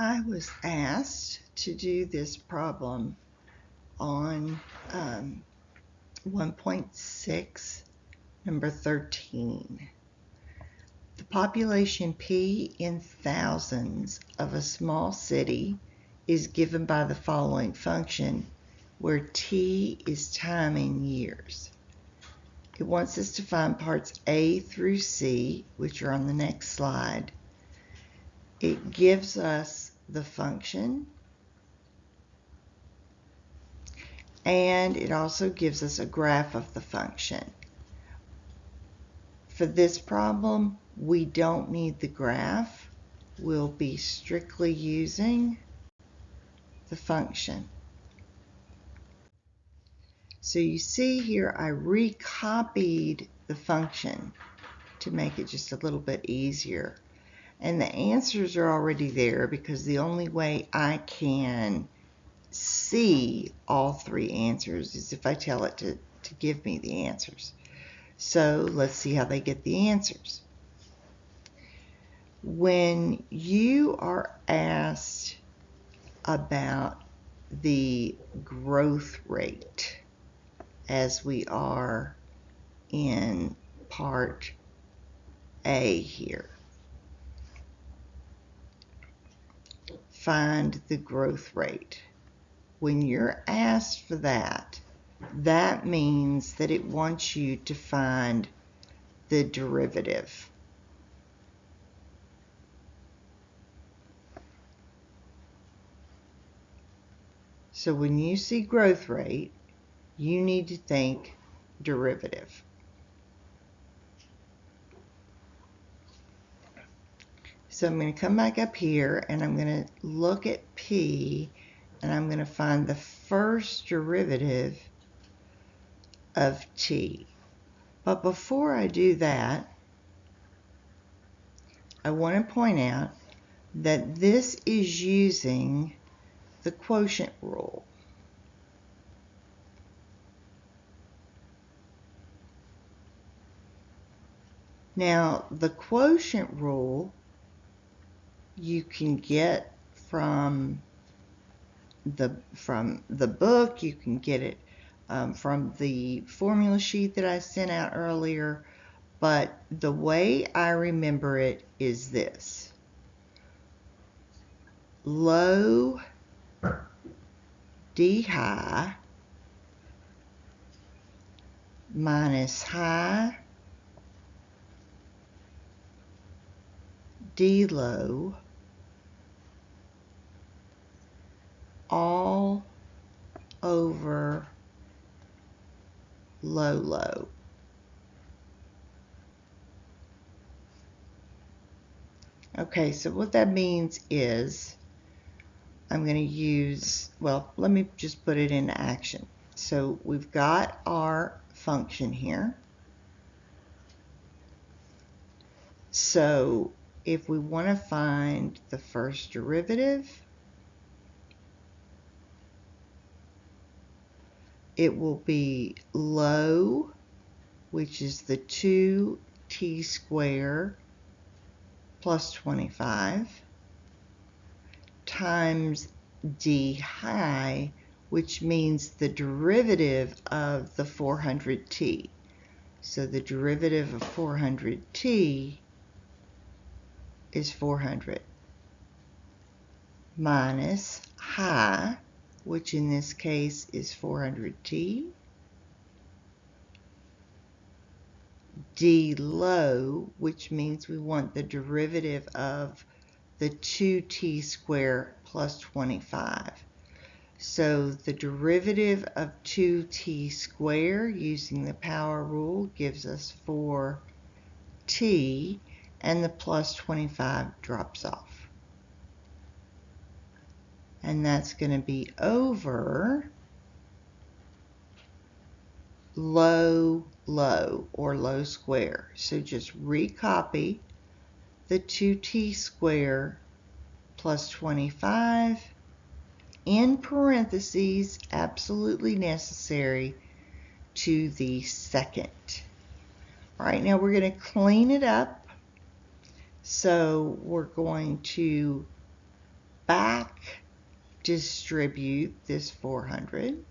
I was asked to do this problem on 1.6, number 13. The population P in thousands of a small city is given by the following function, where T is time in years. It wants us to find parts A through C, which are on the next slide. It gives us the function, and it also gives us a graph of the function. For this problem, we don't need the graph. We'll be strictly using the function. So you see here, I recopied the function to make it just a little bit easier. And the answers are already there because the only way I can see all three answers is if I tell it to give me the answers. So let's see how they get the answers. When you are asked about the growth rate, as we are in part A here, find the growth rate. When you're asked for that, that means that it wants you to find the derivative. So when you see growth rate, you need to think derivative. So I'm going to come back up here and I'm going to look at P and I'm going to find the first derivative of T. But before I do that, I want to point out that this is using the quotient rule. Now, the quotient rule you can get from the book, you can get it from the formula sheet that I sent out earlier, but the way I remember it is this. Low D high minus high D low all over low low. Okay, so what that means is I'm going to use, well, let me just put it into action. So we've got our function here. So if we want to find the first derivative, it will be low, which is the 2t squared plus 25, times d high, which means the derivative of the 400t. So the derivative of 400t is 400 minus high, which in this case is 400t, d low, which means we want the derivative of the 2t squared plus 25. So the derivative of 2t squared using the power rule gives us 4t, and the plus 25 drops off. And that's going to be over low low, or low square. So just recopy the 2t squared plus 25 in parentheses, absolutely necessary, to the second. All right, now we're going to clean it up. So we're going to back distribute this 400.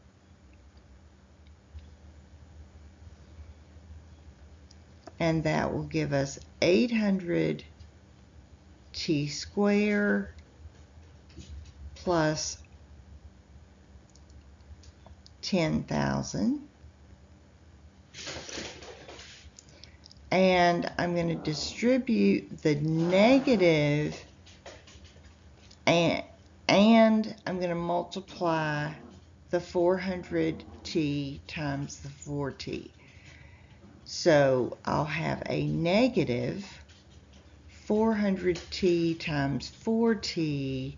And that will give us 800 t squared plus 10,000. And I'm going to distribute the negative, and I'm going to multiply the 400t times the 4t. So I'll have a negative 400t times 4t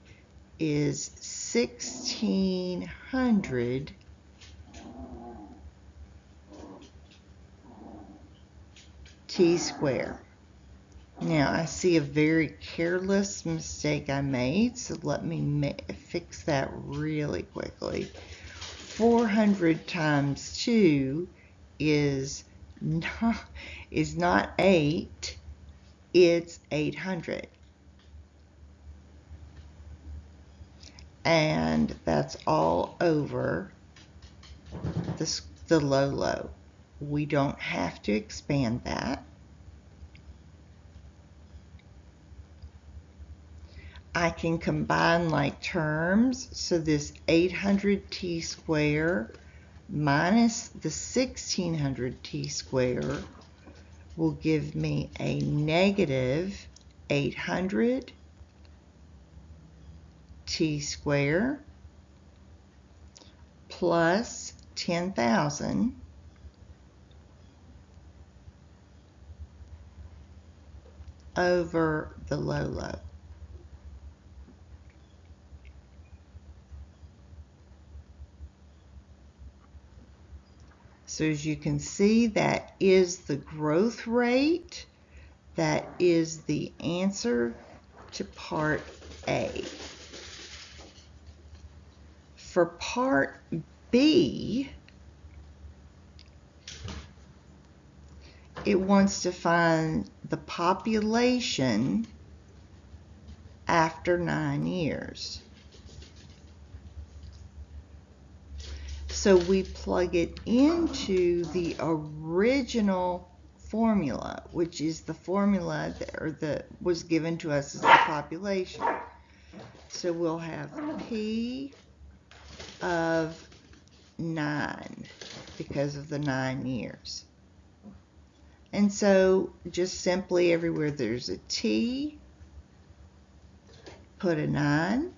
is 1600 t squared. Now I see a very careless mistake I made, so let me fix that really quickly. 400 times 2 is not 8, it's 800. And that's all over the low. We don't have to expand that. I can combine like terms, so this 800t squared minus the 1600t squared will give me a negative 800 t squared plus 10,000 over the low. So as you can see, that is the growth rate. That is the answer to part A. For part B, it wants to find the population after 9 years. So we plug it into the original formula, which is the formula that was given to us as the population. So we'll have P of 9 because of the 9 years. And so just simply everywhere there's a T, put a 9.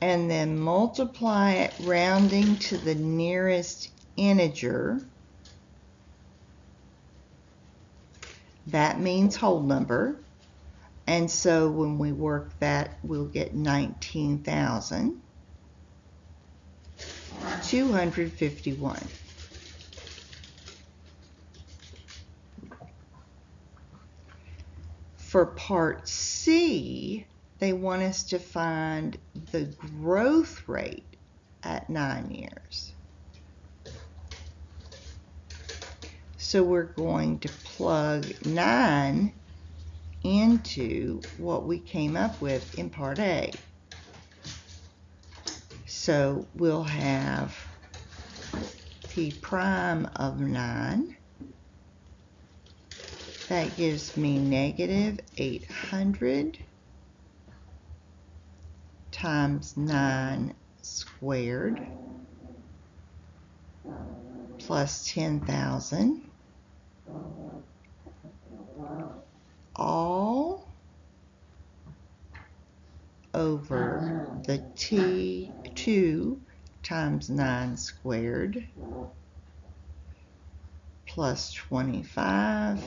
And then multiply it rounding to the nearest integer. That means whole number. And so when we work that, we'll get 19,251. For part C, they want us to find the growth rate at 9 years. So we're going to plug 9 into what we came up with in part A. So we'll have P prime of 9. That gives me negative 800 times 9 squared plus 10,000 all over the T2 times 9 squared plus 25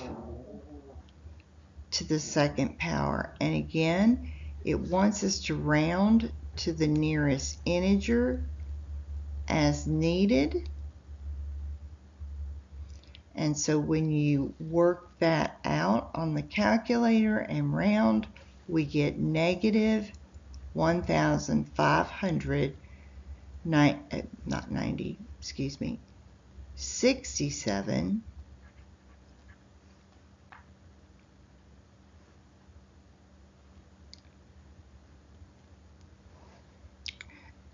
to the second power. And again, it wants us to round to the nearest integer as needed. And so when you work that out on the calculator and round, we get negative 67.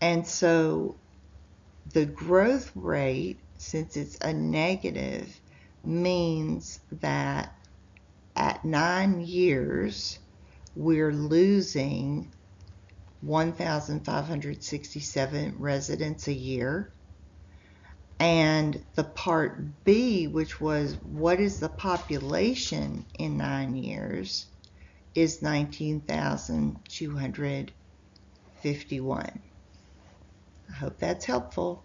And so the growth rate, since it's a negative, means that at 9 years, we're losing 1,567 residents a year. And the part B, which was what is the population in 9 years, is 19,251. I hope that's helpful.